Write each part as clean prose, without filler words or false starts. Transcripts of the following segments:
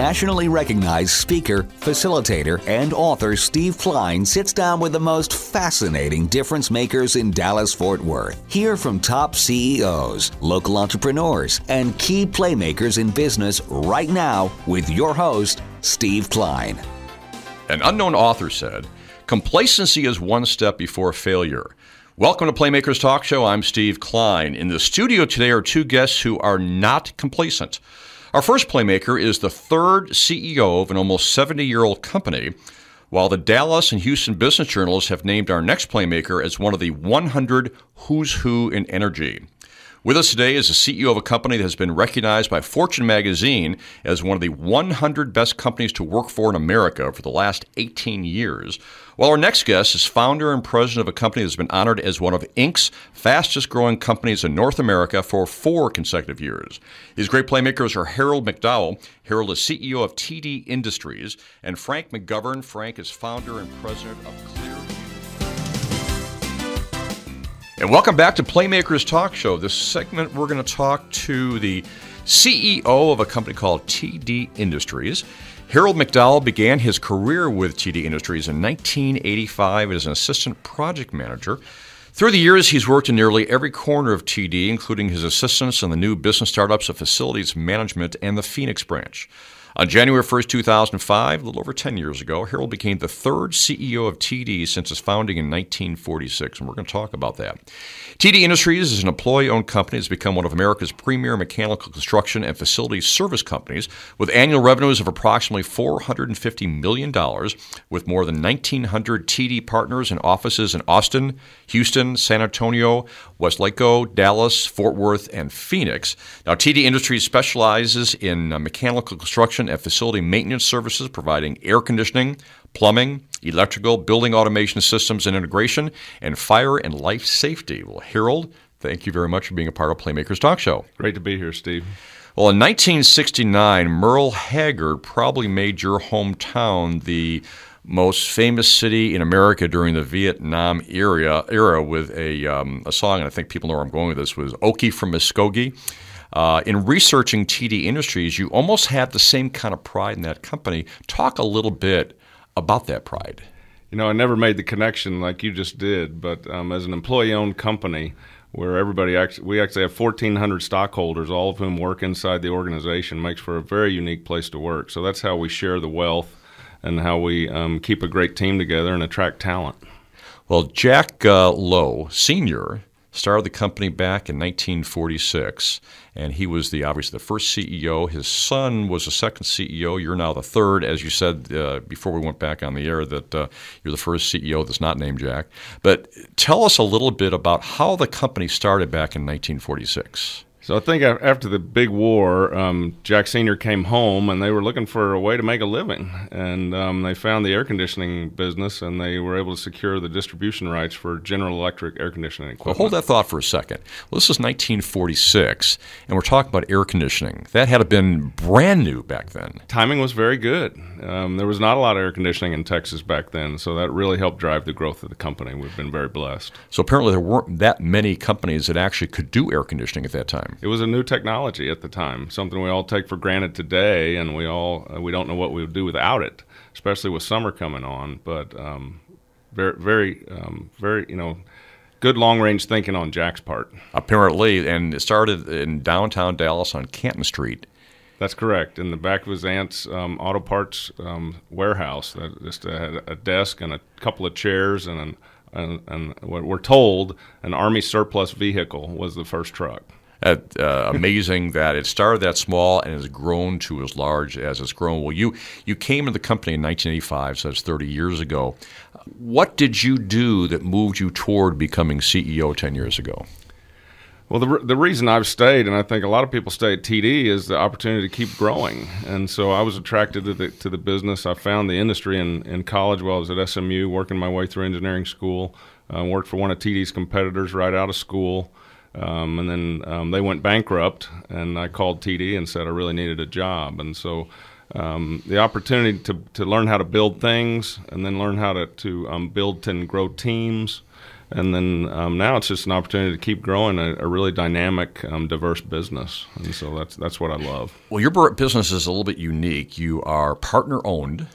nationally recognized speaker, facilitator, and author Steve Klein sits down with the most fascinating difference makers in Dallas-Fort Worth. Hear from top CEOs, local entrepreneurs, and key playmakers in business right now with your host, Steve Klein. An unknown author said, "Complacency is one step before failure." Welcome to Playmakers Talk Show. I'm Steve Klein. In the studio today are two guests who are not complacent. Our first playmaker is the third CEO of an almost 70-year-old company, while the Dallas and Houston Business Journals have named our next playmaker as one of the 100 Who's Who in Energy. With us today is the CEO of a company that has been recognized by Fortune magazine as one of the 100 best companies to work for in America for the last 18 years. While our next guest is founder and president of a company that's been honored as one of Inc.'s fastest growing companies in North America for 4 consecutive years. These great playmakers are Harold MacDowell. Harold is CEO of TD Industries, and Frank McGovern. Frank is founder and president of Clear. And welcome back to Playmakers Talk Show. This segment, we're going to talk to the CEO of a company called TD Industries. Harold MacDowell began his career with TD Industries in 1985 as an assistant project manager. Through the years, he's worked in nearly every corner of TD, including his assistance in the new business startups of facilities management and the Phoenix branch. On January 1st, 2005, a little over 10 years ago, Harold became the third CEO of TD since its founding in 1946, and we're going to talk about that. TD Industries is an employee-owned company that's become one of America's premier mechanical construction and facilities service companies with annual revenues of approximately $450 million, with more than 1,900 TD partners and offices in Austin, Houston, San Antonio, Westlake, Dallas, Fort Worth, and Phoenix. Now, TD Industries specializes in mechanical construction and facility maintenance services, providing air conditioning, plumbing, electrical, building automation systems and integration, and fire and life safety. Well, Harold, thank you very much for being a part of Playmakers Talk Show. Great to be here, Steve. Well, in 1969, Merle Haggard probably made your hometown the most famous city in America during the Vietnam era with a song, and I think people know where I'm going with this, was Okie from Muskogee. In researching TD Industries, you almost had the same kind of pride in that company. Talk a little bit about that pride. You know, I never made the connection like you just did, but as an employee-owned company where we actually have 1,400 stockholders, all of whom work inside the organization, makes for a very unique place to work. So that's how we share the wealth and how we keep a great team together and attract talent. Well, Jack Lowe, Sr., started the company back in 1946, and he was obviously the first CEO. His son was the second CEO. You're now the third. As you said before we went back on the air, that you're the first CEO that's not named Jack. But tell us a little bit about how the company started back in 1946. So I think after the big war, Jack Sr. came home, and they were looking for a way to make a living. And they found the air conditioning business, and they were able to secure the distribution rights for General Electric air conditioning equipment. Well, hold that thought for a second. Well, this is 1946, and we're talking about air conditioning. That had been brand new back then. Timing was very good. There was not a lot of air conditioning in Texas back then, so that really helped drive the growth of the company. We've been very blessed. So apparently there weren't that many companies that actually could do air conditioning at that time. It was a new technology at the time, something we all take for granted today, and we don't know what we would do without it, especially with summer coming on. But very, good long-range thinking on Jack's part. Apparently, and it started in downtown Dallas on Canton Street. We're That's correct. In the back of his aunt's auto parts warehouse, that just had a desk and a couple of chairs and what we're told, an Army surplus vehicle was the first truck. Amazing that it started that small and has grown to as large as it's grown. Well, you came into the company in 1985, so that's 30 years ago. What did you do that moved you toward becoming CEO 10 years ago? Well, the reason I've stayed, and I think a lot of people stay at TD, is the opportunity to keep growing. And so I was attracted to the business. I found the industry in college while I was at SMU, working my way through engineering school. Worked for one of TD's competitors right out of school. And then they went bankrupt, and I called TD and said I really needed a job. And so the opportunity to learn how to build things and then learn how to build and grow teams And then now it's just an opportunity to keep growing a really dynamic, diverse business. And so that's what I love. Well, your business is a little bit unique. You are partner-owned,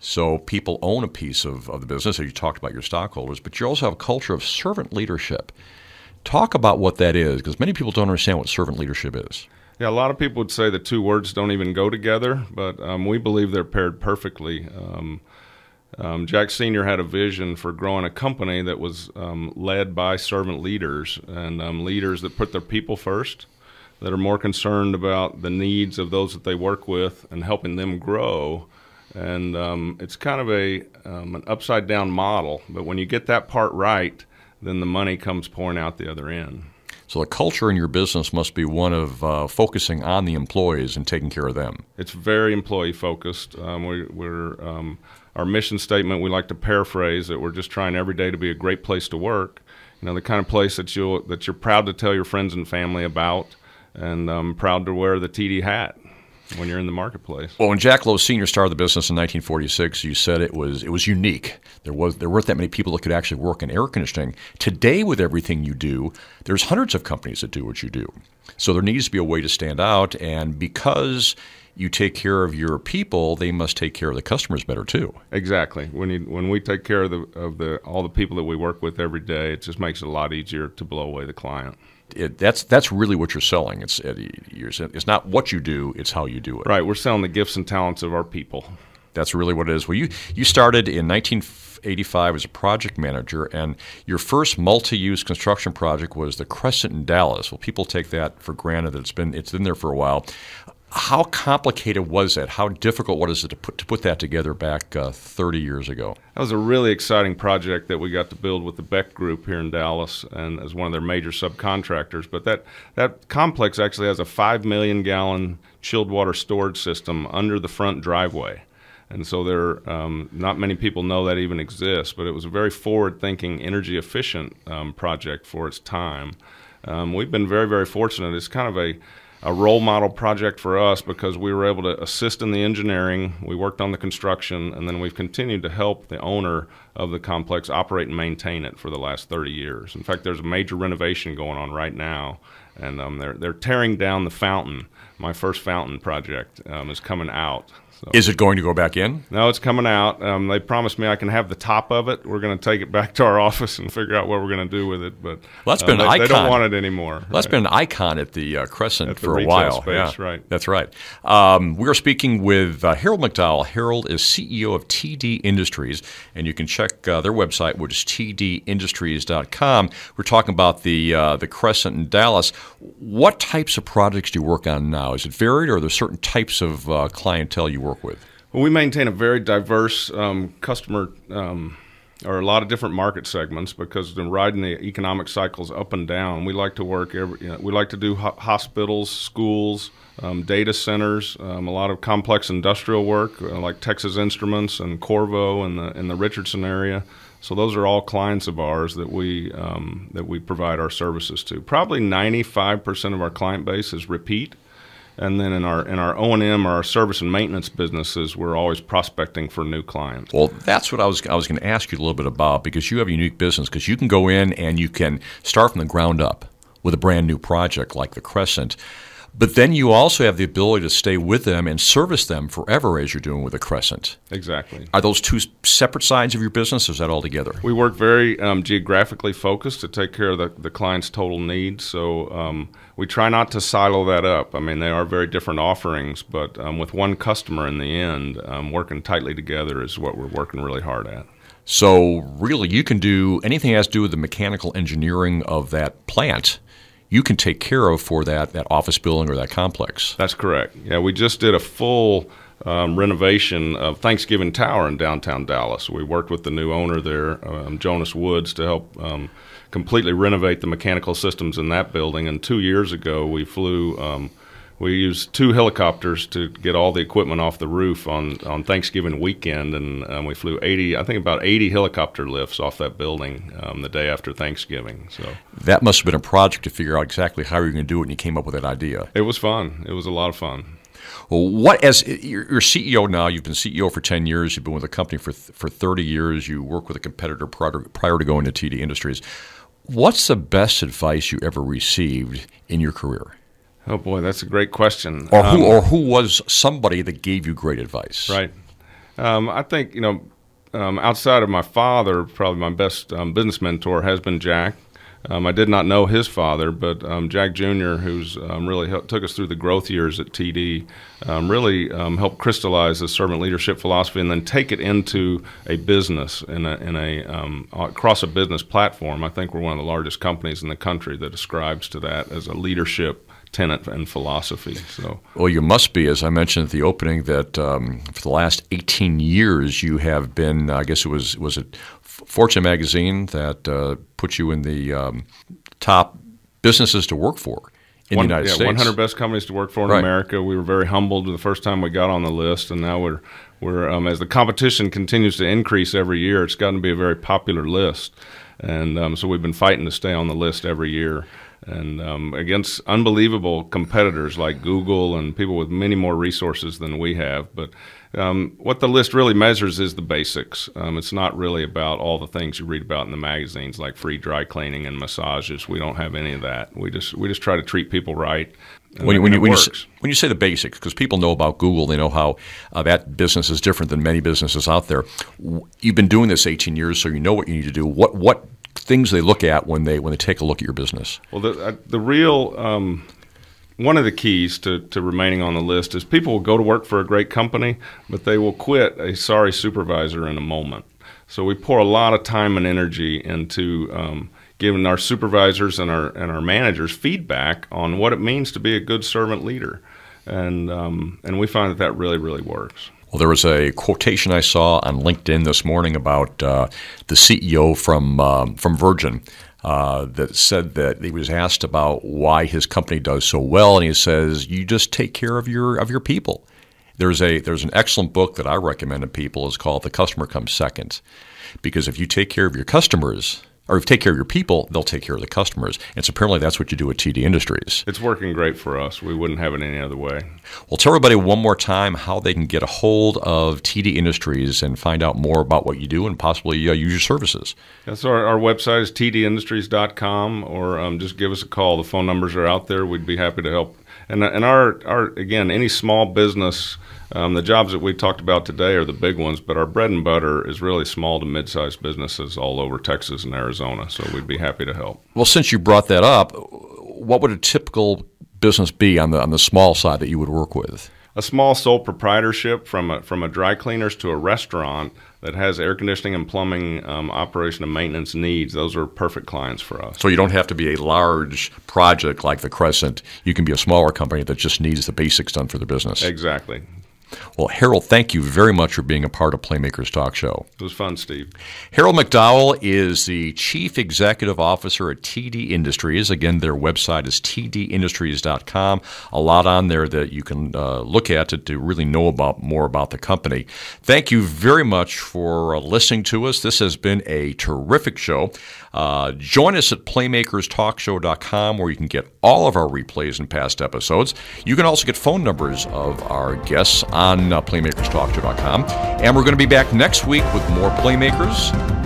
so people own a piece of the business, as you talked about your stockholders, but you also have a culture of servant leadership. Talk about what that is, because many people don't understand what servant leadership is. Yeah, a lot of people would say the two words don't even go together, but we believe they're paired perfectly. Jack Sr. had a vision for growing a company that was led by servant leaders and leaders that put their people first, that are more concerned about the needs of those that they work with and helping them grow. And it's kind of an upside-down model, but when you get that part right, then the money comes pouring out the other end. So the culture in your business must be one of focusing on the employees and taking care of them. It's very employee-focused. Our mission statement, we like to paraphrase that we're just trying every day to be a great place to work. You know, the kind of place that you're proud to tell your friends and family about, and proud to wear the TD hat when you're in the marketplace. Well, when Jack Lowe Sr. started the business in 1946, you said it was unique. There weren't that many people that could actually work in air conditioning. Today, with everything you do, there's hundreds of companies that do what you do. So there needs to be a way to stand out, and because you take care of your people, they must take care of the customers better too. Exactly. When we take care of all the people that we work with every day, it just makes it a lot easier to blow away the client. That's really what you're selling. It's not what you do; it's how you do it. Right. We're selling the gifts and talents of our people. That's really what it is. Well, you started in 1985 as a project manager, and your first multi-use construction project was the Crescent in Dallas. Well, people take that for granted that it's been there for a while. How complicated was that? How difficult was it to put that together back 30 years ago? That was a really exciting project that we got to build with the Beck Group here in Dallas, and as one of their major subcontractors. But that complex actually has a 5 million gallon chilled water storage system under the front driveway. And so not many people know that even exists, but it was a very forward-thinking, energy-efficient project for its time. We've been very, very fortunate. It's kind of a role model project for us because we were able to assist in the engineering, we worked on the construction, and then we've continued to help the owner of the complex operate and maintain it for the last 30 years. In fact, there's a major renovation going on right now, and they're tearing down the fountain. My first fountain project is coming out. So. Is it going to go back in? No, it's coming out. They promised me I can have the top of it. We're going to take it back to our office and figure out what we're going to do with it. But that's been an icon. They don't want it anymore. Well, that's been an icon at the Crescent for a retail while. Space, yeah, right. That's right. We are speaking with Harold MacDowell. Harold is CEO of TD Industries, and you can check their website, which is tdindustries.com. We're talking about the Crescent in Dallas. What types of projects do you work on now? Is it varied, or are there certain types of clientele you work with? Well, we maintain a very diverse customer, or a lot of different market segments, because in riding the economic cycles up and down, we like to work. We like to do hospitals, schools, data centers, a lot of complex industrial work like Texas Instruments and Corvo in the Richardson area. So those are all clients of ours that we provide our services to. Probably 95% of our client base is repeat. And then in our O&M, our service and maintenance businesses, we're always prospecting for new clients. Well, that's what I was going to ask you a little bit about, because you have a unique business, because you can go in and you can start from the ground up with a brand new project like the Crescent. But then you also have the ability to stay with them and service them forever, as you're doing with the Crescent. Exactly. Are those two separate sides of your business, or is that all together? We work very geographically focused to take care of the client's total needs. So we try not to silo that up. I mean, they are very different offerings, but with one customer in the end, working tightly together is what we're working really hard at. So really, you can do anything that has to do with the mechanical engineering of that plant. You can take care of for that office building or that complex. That's correct. Yeah, we just did a full renovation of Thanksgiving Tower in downtown Dallas. We worked with the new owner there, Jonas Woods, to help completely renovate the mechanical systems in that building. And 2 years ago, we flew. We used 2 helicopters to get all the equipment off the roof on Thanksgiving weekend, and we flew about 80 helicopter lifts off that building the day after Thanksgiving. So that must have been a project to figure out exactly how you were going to do it, and you came up with that idea. It was fun. It was a lot of fun. Well, what as you're CEO now? You've been CEO for 10 years. You've been with the company for 30 years. You work with a competitor prior to going to TD Industries. What's the best advice you ever received in your career? Oh boy, that's a great question. Or who was somebody that gave you great advice? Right. I think outside of my father, probably my best business mentor has been Jack. I did not know his father, but Jack Jr., who's really took us through the growth years at TD, really helped crystallize the servant leadership philosophy and then take it into a business across a business platform. I think we're one of the largest companies in the country that ascribes to that as a leadership tenet and philosophy. So, well, you must be, as I mentioned at the opening, that for the last 18 years you have been. I guess it was it Fortune magazine that put you in the top businesses to work for in the United States. 100 best companies to work for in America. We were very humbled the first time we got on the list, and now we're as the competition continues to increase every year, it's gotten to be a very popular list, and so we've been fighting to stay on the list every year. And against unbelievable competitors like Google and people with many more resources than we have. But what the list really measures is the basics. It's not really about all the things you read about in the magazines, like free dry cleaning and massages. We don't have any of that. We just try to treat people right. When you say the basics, because people know about Google, they know how that business is different than many businesses out there. You've been doing this 18 years, so you know what you need to do. What things they look at when they take a look at your business? Well, the real one of the keys to remaining on the list is people will go to work for a great company, but they will quit a sorry supervisor in a moment. So we pour a lot of time and energy into giving our supervisors and our managers feedback on what it means to be a good servant leader, and we find that really, really works. Well, there was a quotation I saw on LinkedIn this morning about the CEO from Virgin that said that he was asked about why his company does so well, and he says, "You just take care of your people." There's an excellent book that I recommend to people. It's called "The Customer Comes Second," because if you take care of your customers, or if you take care of your people, they'll take care of the customers. And so apparently that's what you do at TD Industries. It's working great for us. We wouldn't have it any other way. Well, tell everybody one more time how they can get a hold of TD Industries and find out more about what you do and possibly use your services. Yes, our website is tdindustries.com, or just give us a call. The phone numbers are out there. We'd be happy to help. And our again, any small business, the jobs that we talked about today are the big ones, but our bread and butter is really small to mid-sized businesses all over Texas and Arizona, so we'd be happy to help. Well, since you brought that up, what would a typical business be on the small side that you would work with? A small sole proprietorship from a dry cleaners to a restaurant that has air conditioning and plumbing operation and maintenance needs. Those are perfect clients for us. So you don't have to be a large project like the Crescent. You can be a smaller company that just needs the basics done for their business. Exactly. Well, Harold, thank you very much for being a part of Playmakers Talk Show. It was fun, Steve. Harold MacDowell is the Chief Executive Officer at TD Industries. Again, their website is tdindustries.com. A lot on there that you can look at to really know more about the company. Thank you very much for listening to us. This has been a terrific show. Join us at playmakerstalkshow.com, where you can get all of our replays and past episodes. You can also get phone numbers of our guests on playmakerstalkshow.com. And we're going to be back next week with more Playmakers.